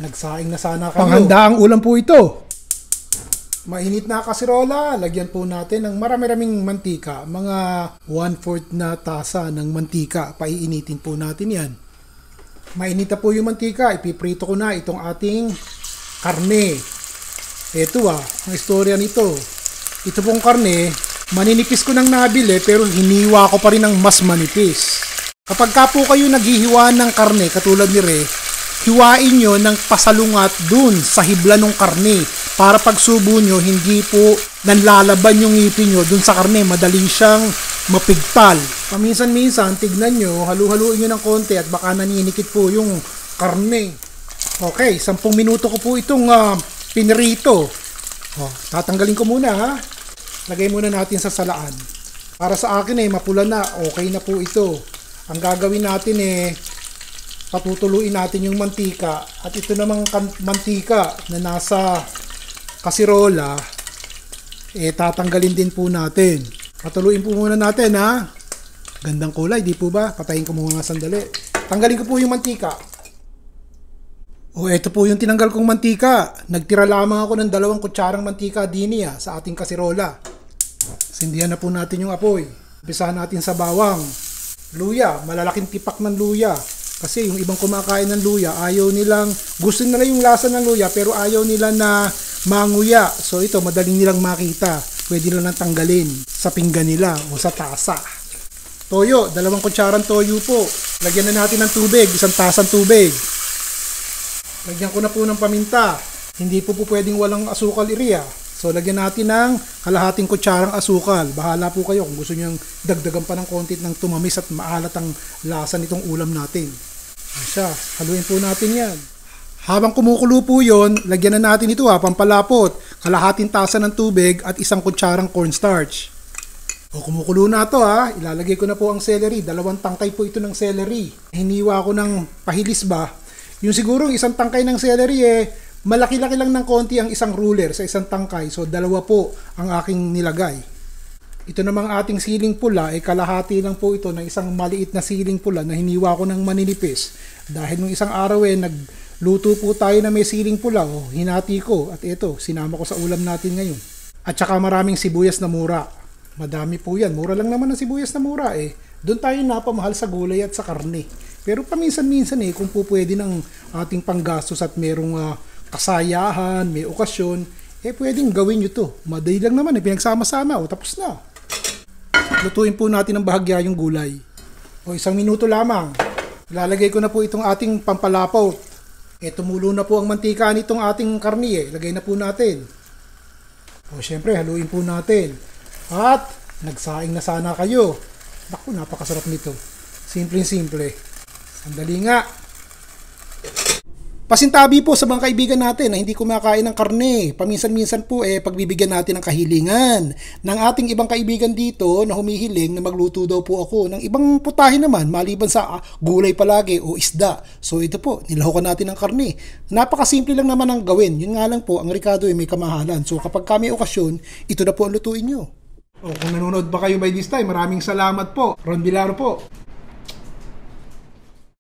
Nagsaing na sana kayo. Panghandaang ulam po ito. Mainit na kasirola, lagyan po natin ng marami-raming mantika. Mga 1/4 na tasa ng mantika. Paiinitin po natin yan. Mainit na po yung mantika. Ipiprito ko na itong ating karne. Ito ang istorya nito. Ito pong karne, maninipis ko nang nabili pero hiniwa ko pa rin ng mas manipis. Kapag ka po kayo naghihiwa ng karne, katulad ni Re, hiwain nyo ng pasalungat dun sa hibla ng karne para pagsubo nyo, hindi po nanlalaban yung ngipin nyo dun sa karne. Madaling siyang mapigtal. Paminsan-minsan, tignan nyo, halu-haluin nyo ng konti at baka naninikit po yung karne. Okay, 10 minuto ko po itong pinirito. Tatanggalin ko muna ha. Lagay muna natin sa salaan. Para sa akin mapula na, okay na po ito. Ang gagawin natin patutuluin natin yung mantika at ito namang mantika na nasa kasirola tatanggalin din po natin. Patuluin po muna natin ha. Gandang kulay, di po ba? Patayin ko muna sandali. Tanggalin ko po yung mantika. Ito po yung tinanggal kong mantika. Nagtira lamang ako ng 2 kutsarang mantika dini sa ating kasirola. Sindihan na po natin yung apoy. Umpisahan natin sa bawang. Luya, malalaking tipak ng luya. Kasi yung ibang kumakain ng luya, ayaw nilang, gusto nila yung lasa ng luya, pero ayaw nila na manguya. So ito, madaling nilang makita. Pwede nilang tanggalin sa pinggan nila o sa tasa. Toyo, 2 kutsarang toyo po. Lagyan na natin ng tubig, 1 tasang tubig. Lagyan ko na po ng paminta. Hindi po pwedeng walang asukal iriya. So lagyan natin ng kalahating kutsarang asukal. Bahala po kayo kung gusto nyo dagdagan pa ng konti ng tumamis at maalat ang lasa nitong ulam natin. Siya, haluin po natin yan. Habang kumukulo po yun, lagyan na natin ito pampalapot. Kalahating tasa ng tubig at 1 kutsarang cornstarch. Kumukulo na ito ilalagay ko na po ang celery. 2 tangkay po ito ng celery. Hiniwa ko ng pahilis ba. Yung siguro 1 tangkay ng celery malaki-laki lang ng konti ang 1 ruler sa 1 tangkay. So 2 po ang aking nilagay. Ito namang ating siling pula kalahati lang po ito ng 1 maliit na siling pula na hiniwa ko ng maninipis. Dahil nung isang araw nagluto po tayo na may siling pula hinati ko at ito sinama ko sa ulam natin ngayon. At saka maraming sibuyas na mura. Madami po yan. Mura lang naman ang sibuyas na mura Doon tayo napamahal sa gulay at sa karne. Pero paminsan-minsan kung po pwede ng ating panggastos at merong kasayahan, may okasyon, pwedeng gawin nyo to. Madali lang naman, pinagsama-sama, tapos na. Lutuin po natin ng bahagya yung gulay. 1 minuto lamang. Lalagay ko na po itong ating pampalapot. Tumulo na po ang mantika nitong ating karne. Lagay na po natin. Syempre, haluin po natin. At, nagsaing na sana kayo. Naku, napakasarap nito. Simple-simple. Sandali nga. Pasintabi po sa mga kaibigan natin na hindi kumakain ng karne. Paminsan-minsan po pagbibigyan natin ng kahilingan ng ating ibang kaibigan dito na humihiling na magluto daw po ako ng ibang putahe naman maliban sa gulay palagi o isda. So ito po, nilahukan natin ng karne. Napakasimple lang naman ang gawin. Yun nga lang po, ang Ricardo may kamahalan. So kapag kami okasyon, ito na po ang lutuin nyo. Kung nanonood ba kayo by this time, maraming salamat po. Ron Villar po.